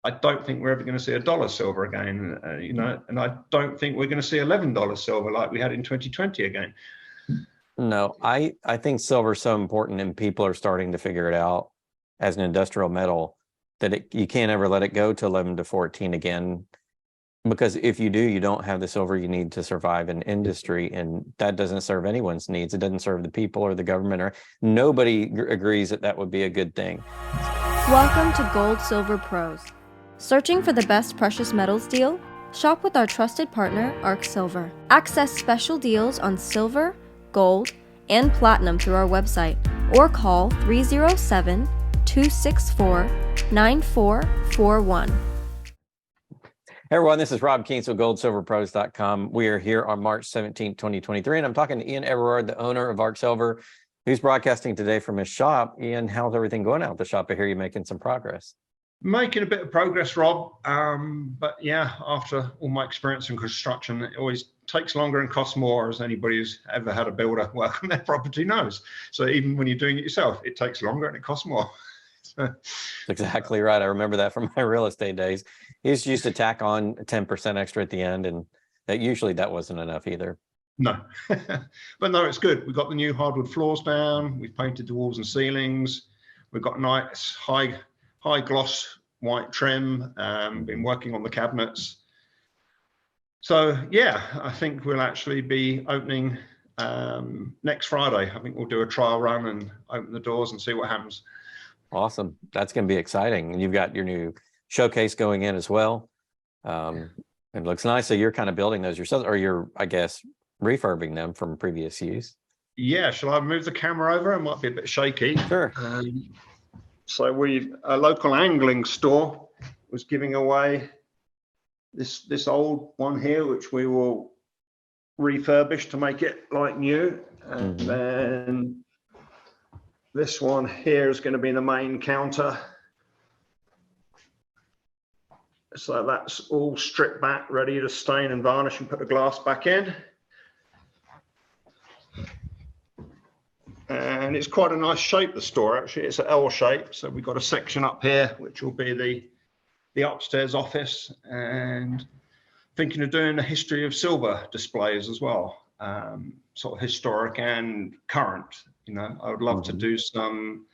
I don't think we're ever going to see $1 silver again, you know, and I don't think we're going to see $11 silver like we had in 2020 again. No, I think silver is so important, and people are starting to figure it out as an industrial metal that you can't ever let it go to 11 to 14 again, because if you do, you don't have the silver you need to survive in industry, and that doesn't serve anyone's needs. It doesn't serve the people or the government, or nobody agrees that that would be a good thing. Welcome to Gold Silver Pros. Searching for the best precious metals deal? Shop with our trusted partner, Ark Silver. Access special deals on silver, gold, and platinum through our website, or call 307-264-9441. Hey everyone, this is Rob Keens with goldsilverpros.com. We are here on March 17, 2023, and I'm talking to Ian Everard, the owner of Ark Silver, who's broadcasting today from his shop. Ian, how's everything going out at the shop? I hear you making some progress. Making a bit of progress, Rob. But yeah, after all my experience in construction, it always takes longer and costs more, as anybody who's ever had a builder work on their property knows. So even when you're doing it yourself, it takes longer and it costs more. Exactly right. I remember that from my real estate days. He used to tack on 10% extra at the end, and usually that wasn't enough either. No, but no, it's good. We've got the new hardwood floors down. We've painted the walls and ceilings. We've got nice high gloss white trim. Been working on the cabinets. So yeah, I think we'll actually be opening next Friday. I think we'll do a trial run and open the doors and see what happens. Awesome. That's going to be exciting. And you've got your new showcase going in as well. It looks nice. So you're kind of building those yourself, or you're, I guess, refurbing them from previous use. Yeah. Shall I move the camera over? It might be a bit shaky. Sure. So a local angling store was giving away this old one here, which we will refurbish to make it like new. And then this one here is going to be the main counter. So that's all stripped back, ready to stain and varnish and put the glass back in. And it's quite a nice shape, the store, actually. It's an L shape. So we've got a section up here, which will be the upstairs office, and thinking of doing a history of silver displays as well, sort of historic and current. You know, I would love to do some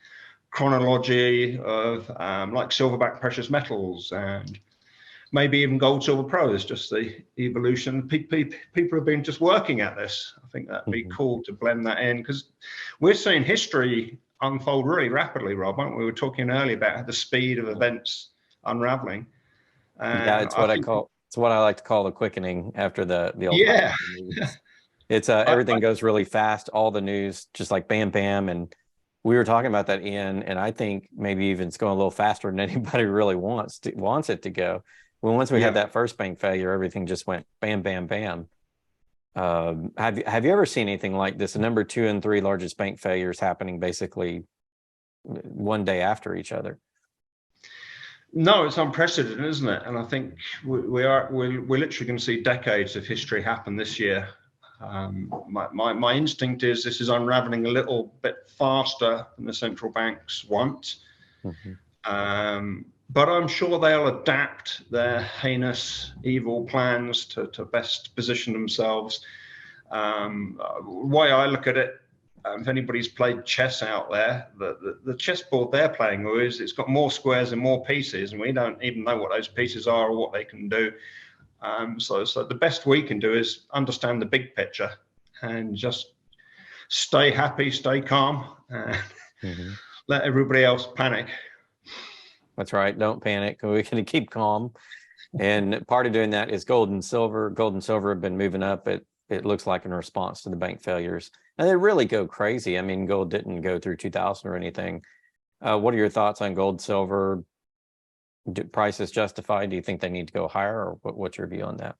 chronology of like silverback precious metals, and maybe even gold silver pros, just the evolution. People have been just working at this. I think that'd be cool to blend that in, because we're seeing history unfold really rapidly, Rob, aren't we? We were talking earlier about the speed of events unraveling. Yeah, it's what it's what I like to call the quickening after the old. Yeah. It's everything goes really fast, all the news, just like bam, bam. And we were talking about that, Ian, and I think maybe even it's going a little faster than anybody really wants it to go. Well, once we had that first bank failure, everything just went bam, bam, bam. Have you ever seen anything like this? The number 2 and 3 largest bank failures happening basically one day after each other? No, it's unprecedented, isn't it? And I think we're literally going to see decades of history happen this year. My instinct is this is unraveling a little bit faster than the central banks want. But I'm sure they'll adapt their heinous, evil plans to best position themselves. The way I look at it, if anybody's played chess out there, the chessboard they're playing with it's got more squares and more pieces, and we don't even know what those pieces are or what they can do. So the best we can do is understand the big picture and just stay happy, stay calm, and let everybody else panic. That's right. Don't panic. We're going to keep calm. And part of doing that is gold and silver. Gold and silver have been moving up. It looks like in response to the bank failures. And they really go crazy. I mean, gold didn't go through 2000 or anything. What are your thoughts on gold, silver? Do prices justified? Do you think they need to go higher, or what's your view on that?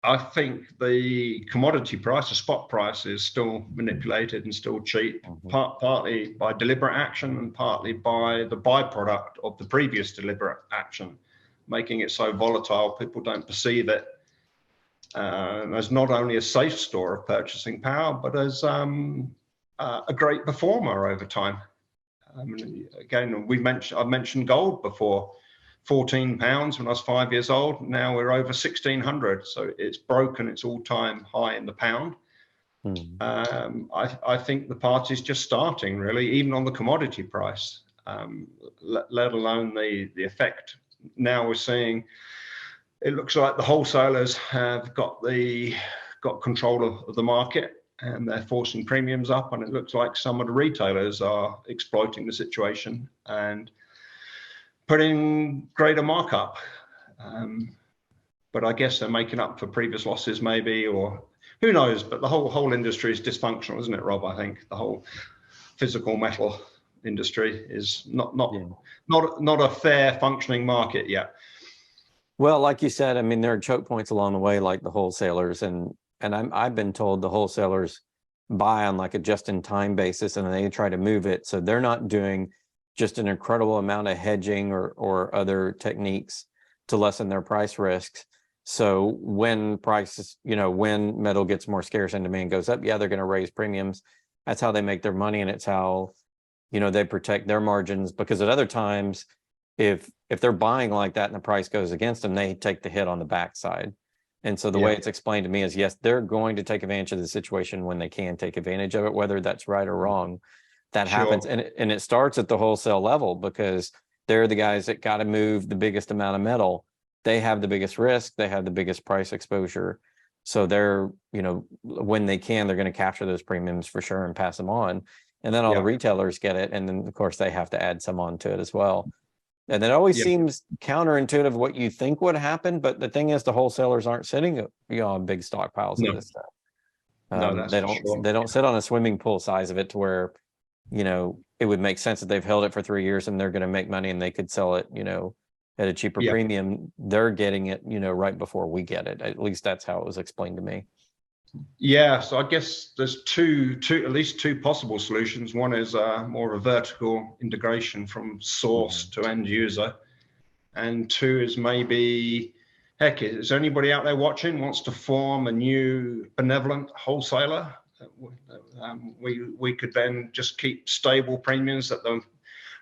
I think the commodity price, the spot price, is still manipulated and still cheap, partly by deliberate action and partly by the byproduct of the previous deliberate action, making it so volatile people don't perceive it as not only a safe store of purchasing power, but as a great performer over time. Again, I've mentioned gold before. £14 when I was 5 years old. Now we're over 1,600. So it's broken its all-time high in the pound. I think the party's just starting, really, even on the commodity price, let alone the effect. Now we're seeing, it looks like the wholesalers have got control of the market, and they're forcing premiums up, and it looks like some of the retailers are exploiting the situation and putting greater markup. But I guess they're making up for previous losses, maybe, or who knows. But the whole industry is dysfunctional, isn't it, Rob? I think the whole physical metal industry is not a fair functioning market yet. Well, like you said, I mean, there are choke points along the way, like the wholesalers, and I've been told the wholesalers buy on like a just-in-time basis, and they try to move it, so they're not doing just an incredible amount of hedging or other techniques to lessen their price risks. So when prices, when metal gets more scarce and demand goes up, yeah, they're going to raise premiums. That's how they make their money, and it's how, they protect their margins. Because at other times, if they're buying like that and the price goes against them, they take the hit on the backside. And so the way it's explained to me is, yes, they're going to take advantage of the situation when they can take advantage of it, whether that's right or wrong. That happens, and it starts at the wholesale level, because they're the guys that got to move the biggest amount of metal. They have the biggest risk. They have the biggest price exposure. So they're, when they can, they're going to capture those premiums for sure and pass them on. And then all the retailers get it. And then, of course, they have to add some on to it as well. And it always seems counterintuitive what you think would happen. But the thing is, the wholesalers aren't sitting on big stockpiles of this stuff. They don't sit on a swimming pool size of it to where, it would make sense that they've held it for 3 years and they're going to make money and they could sell it, at a cheaper premium. They're getting it, right before we get it. At least that's how it was explained to me. Yeah, so I guess there's at least two possible solutions. One is more of a vertical integration from source to end user, and two is maybe, heck, is anybody out there watching wants to form a new benevolent wholesaler? We could then just keep stable premiums that the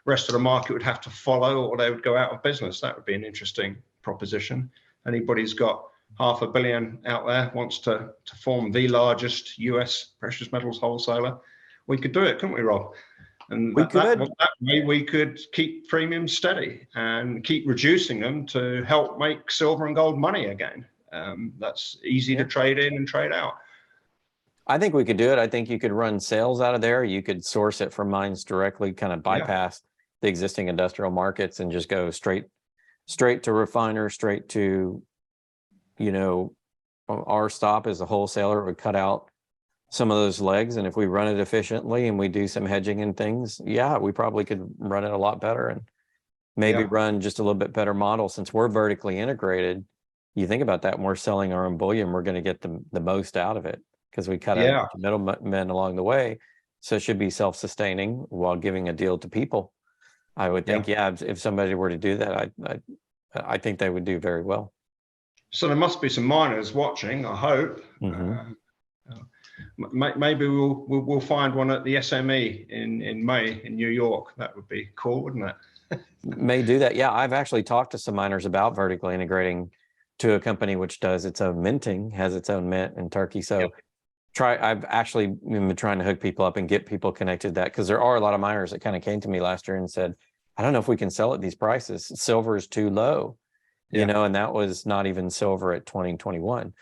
rest of the market would have to follow, or they would go out of business. That would be an interesting proposition. Anybody's got $500 million out there wants to form the largest US precious metals wholesaler, we could do it, couldn't we, Rob? And that way we could keep premiums steady and keep reducing them to help make silver and gold money again. That's easy to trade in and trade out. I think we could do it. I think you could run sales out of there. You could source it from mines directly, kind of bypass the existing industrial markets and just go straight to refiner, straight to, our stop as a wholesaler. It would cut out some of those legs. And if we run it efficiently and we do some hedging and things, we probably could run it a lot better and maybe run just a little bit better model. Since we're vertically integrated, you think about that, and we're selling our own bullion, we're going to get the most out of it, because we cut out middlemen along the way. So it should be self-sustaining while giving a deal to people. I would think, if somebody were to do that, I think they would do very well. So there must be some miners watching, I hope. Maybe we'll find one at the SME in May in New York. That would be cool, wouldn't it? May do that. Yeah, I've actually talked to some miners about vertically integrating to a company which does its own minting, has its own mint in Turkey. So I've actually been trying to hook people up and get people connected to that, because there are a lot of miners that kind of came to me last year and said, I don't know if we can sell at these prices. Silver is too low, and that was not even silver at 2021. It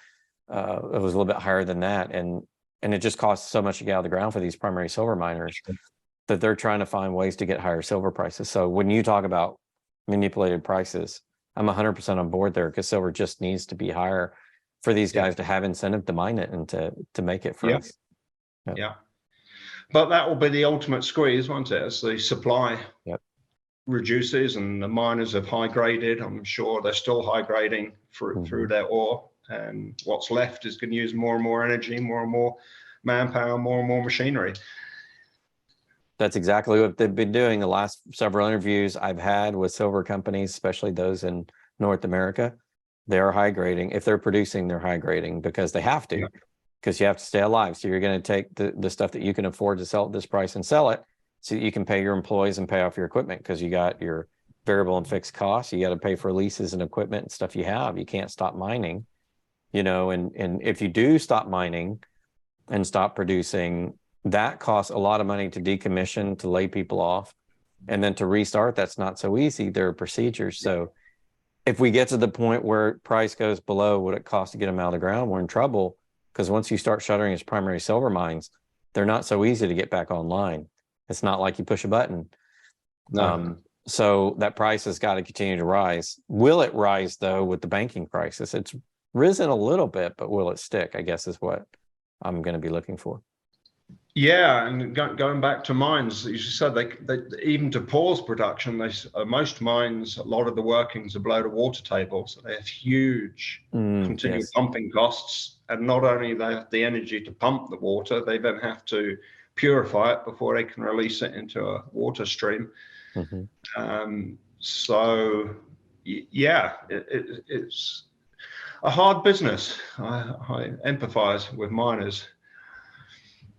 was a little bit higher than that. And it just costs so much to get out of the ground for these primary silver miners that they're trying to find ways to get higher silver prices. So when you talk about manipulated prices, I'm 100% on board there, because silver just needs to be higher for these guys to have incentive to mine it and to make it for us. But that will be the ultimate squeeze, won't it? As the supply reduces and the miners have high graded, I'm sure they're still high grading through their ore, and what's left is going to use more and more energy, more and more manpower, more and more machinery. That's exactly what they've been doing. The last several interviews I've had with silver companies, especially those in North America, they're high grading. If they're producing, they're high grading because they have to, because you have to stay alive. So you're going to take the stuff that you can afford to sell at this price and sell it so that you can pay your employees and pay off your equipment, because you got your variable and fixed costs. You got to pay for leases and equipment and stuff you have. You can't stop mining, and if you do stop mining and stop producing, that costs a lot of money to decommission, to lay people off, and then to restart. That's not so easy. There are procedures. So if we get to the point where price goes below what it costs to get them out of the ground, we're in trouble, because once you start shuttering these primary silver mines, they're not so easy to get back online. It's not like you push a button. No. So that price has got to continue to rise. Will it rise, though, with the banking crisis? It's risen a little bit, but will it stick, I guess, is what I'm going to be looking for. Yeah, and going back to mines, as you said, they even to pause production, most mines, a lot of the workings are below the water table, so they have huge continued pumping costs, and not only they have the energy to pump the water, they then have to purify it before they can release it into a water stream. So yeah, it's a hard business. I empathize with miners.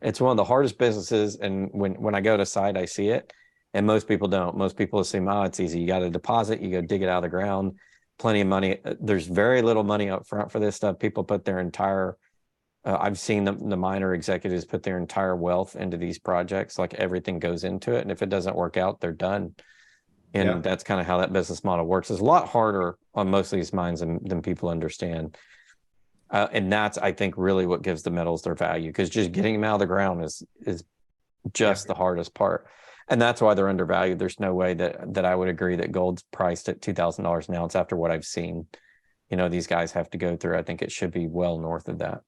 It's one of the hardest businesses, and when I go to site, I see it, and most people don't. Most people assume, oh, it's easy. You got to deposit, you go dig it out of the ground, plenty of money. There's very little money up front for this stuff. People put their entire, I've seen the miner executives put their entire wealth into these projects, like everything goes into it, and if it doesn't work out, they're done. And that's kind of how that business model works. It's a lot harder on most of these mines than people understand. And that's, I think, really what gives the metals their value, because just getting them out of the ground is just the hardest part. And that's why they're undervalued. There's no way that I would agree that gold's priced at $2,000 an ounce after what I've seen. These guys have to go through. I think it should be well north of that.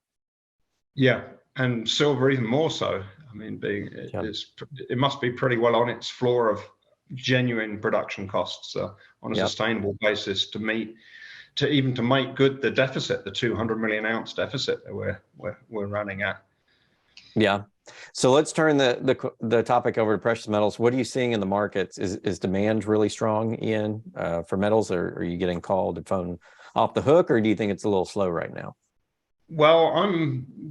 Yeah. And silver even more so. I mean, it must be pretty well on its floor of genuine production costs on a sustainable basis to make good the deficit, the 200 million ounce deficit that we're running at. Yeah. So let's turn the topic over to precious metals. What are you seeing in the markets? Is demand really strong, Ian, for metals, or are you getting called the phone off the hook, or do you think it's a little slow right now? Well,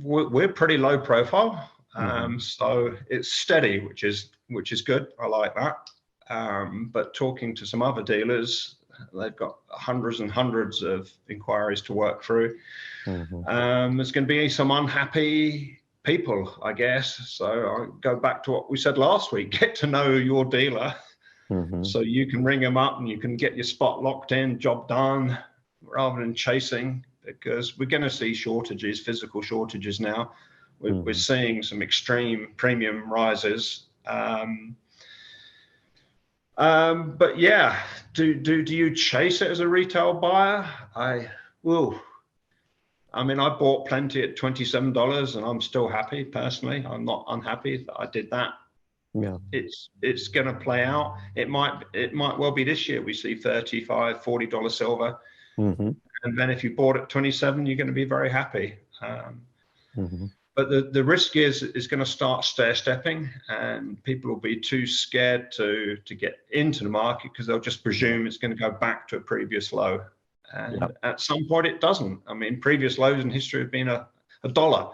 we're pretty low profile, so it's steady, which is good. I like that. But talking to some other dealers, they've got hundreds and hundreds of inquiries to work through. There's going to be some unhappy people, I guess. So I go back to what we said last week: get to know your dealer, so you can ring them up and you can get your spot locked in, job done, rather than chasing. Because we're going to see shortages, physical shortages now. We're seeing some extreme premium rises. But yeah, do you chase it as a retail buyer? I mean, I bought plenty at $27 and I'm still happy personally. I'm not unhappy that I did that. Yeah, it's going to play out. It might well be this year we see $35, $40 silver. And then if you bought at 27, you're going to be very happy. But the risk is going to start stair-stepping, and people will be too scared to get into the market because they'll just presume it's going to go back to a previous low. And at some point it doesn't. I mean, previous lows in history have been a dollar.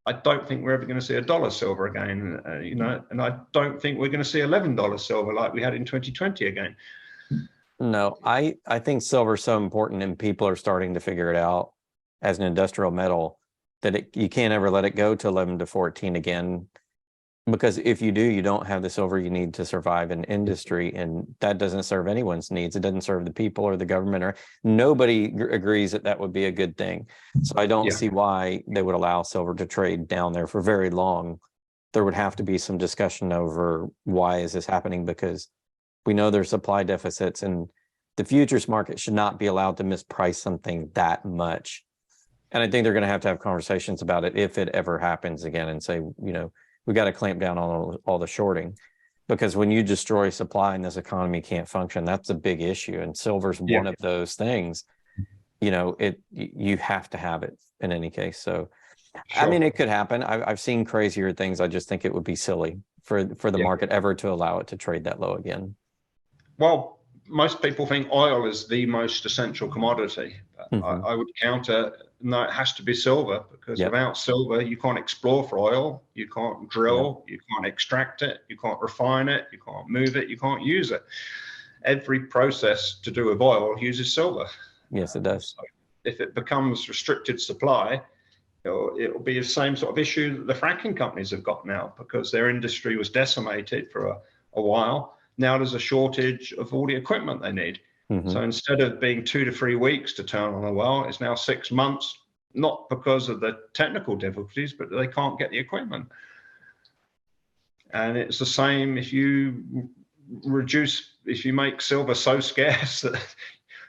I don't think we're ever going to see $1 silver again, and I don't think we're going to see $11 silver like we had in 2020 again. No, I think silver is so important, and people are starting to figure it out as an industrial metal that you can't ever let it go to 11 to 14 again, because if you do, you don't have the silver you need to survive in industry, and that doesn't serve anyone's needs. It doesn't serve the people or the government, or nobody agrees that would be a good thing. So I don't see why they would allow silver to trade down there for very long. There would have to be some discussion over why is this happening, because we know there's supply deficits, and the futures market should not be allowed to misprice something that much. And I think they're going to have conversations about it if it ever happens again, and say, we got to clamp down on all the shorting, because when you destroy supply and this economy can't function, that's a big issue. And silver's one of those things. You have to have it in any case. So, I mean, it could happen. I've seen crazier things. I just think it would be silly for the market ever to allow it to trade that low again. Well, most people think oil is the most essential commodity. I would counter, no, it has to be silver, because without silver, you can't explore for oil, you can't drill, you can't extract it, you can't refine it, you can't move it, you can't use it. every process to do with oil uses silver. Yes, it does. So if it becomes restricted supply, it'll be the same sort of issue that the fracking companies have got now, because their industry was decimated for a while. Now there's a shortage of all the equipment they need. So instead of being 2 to 3 weeks to turn on a well, it's now 6 months, not because of the technical difficulties, but they can't get the equipment. And it's the same if you make silver so scarce that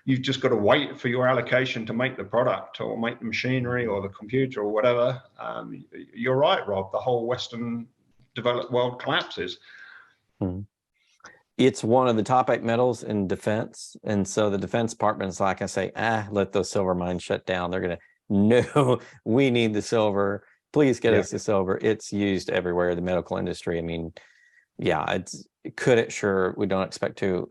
you've just got to wait for your allocation to make the product or make the machinery or the computer or whatever. You're right, Rob, the whole Western developed world collapses. It's one of the top 8 metals in defense. And so the Defense Department is like, I say, let those silver mines shut down. They're going to, no, we need the silver. Please get us the silver. It's used everywhere, the medical industry. I mean, yeah, sure, we don't expect to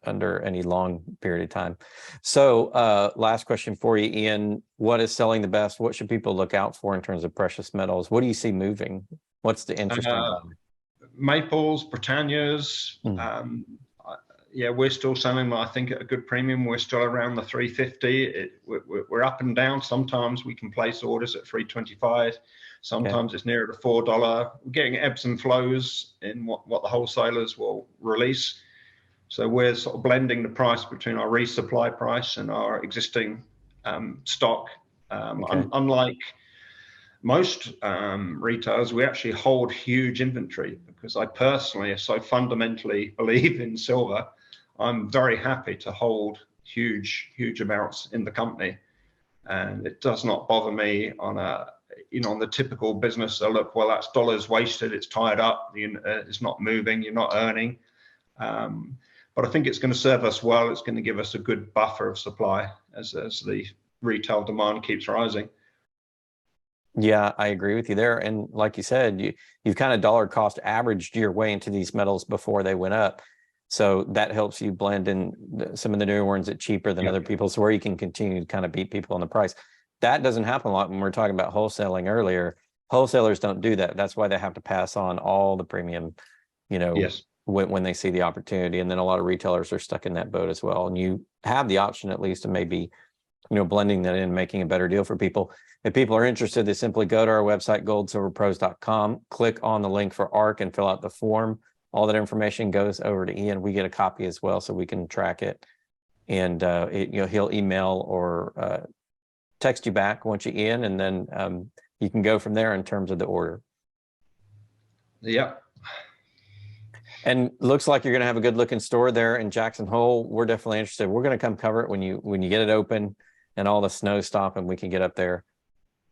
under any long period of time. So last question for you, Ian, what is selling the best? What should people look out for in terms of precious metals? What do you see moving? What's the interesting one? Maples, Britannias. Yeah, we're still selling them, I think, at a good premium. We're still around the 350. We're up and down. Sometimes we can place orders at 325. Sometimes it's nearer to $4. We're getting ebbs and flows in what the wholesalers will release. So we're sort of blending the price between our resupply price and our existing stock. Unlike most retailers, we actually hold huge inventory, because I personally so fundamentally believe in silver. I'm very happy to hold huge amounts in the company, and it does not bother me on the typical business. So look, well, that's dollars wasted. It's tied up. It's not moving. You're not earning. But I think it's going to serve us well. It's going to give us a good buffer of supply as the retail demand keeps rising. Yeah, I agree with you there. And like you said, you've kind of dollar cost averaged your way into these metals before they went up. So that helps you blend in some of the newer ones at cheaper than other people, so where you can continue to kind of beat people on the price. That doesn't happen a lot when we're talking about wholesaling earlier. Wholesalers don't do that. That's why they have to pass on all the premium, when they see the opportunity. And then a lot of retailers are stuck in that boat as well. And you have the option at least of maybe, blending that in, making a better deal for people. If people are interested, they simply go to our website, goldsilverpros.com, click on the link for ARK and fill out the form. All that information goes over to Ian. We get a copy as well, so we can track it. And he'll email or text you back once you're in, and then you can go from there in terms of the order. Yeah. And looks like you're going to have a good looking store there in Jackson Hole. We're definitely interested. We're going to come cover it when you get it open and all the snow stop and we can get up there.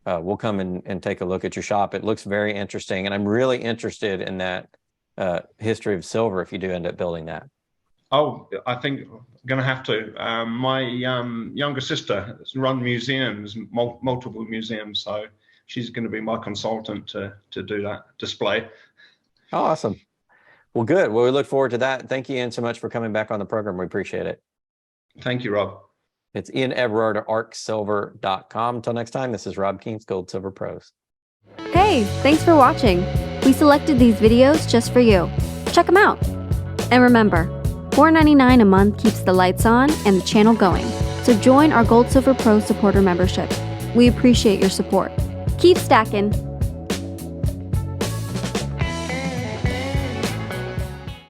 We'll come and take a look at your shop. It looks very interesting, and I'm really interested in that history of silver if you do end up building that. Oh, I think I'm going to have to. My younger sister runs museums, multiple museums, so she's going to be my consultant to do that display. Oh, awesome. Well, good. Well, we look forward to that. Thank you, Ian, so much for coming back on the program. We appreciate it. Thank you, Rob. It's Ian Everard at arksilver.com. Until next time, this is Rob Keen's Gold Silver Pros. Hey, thanks for watching. We selected these videos just for you. Check them out. And remember, $4.99 a month keeps the lights on and the channel going. So join our Gold Silver Pro supporter membership. We appreciate your support. Keep stacking.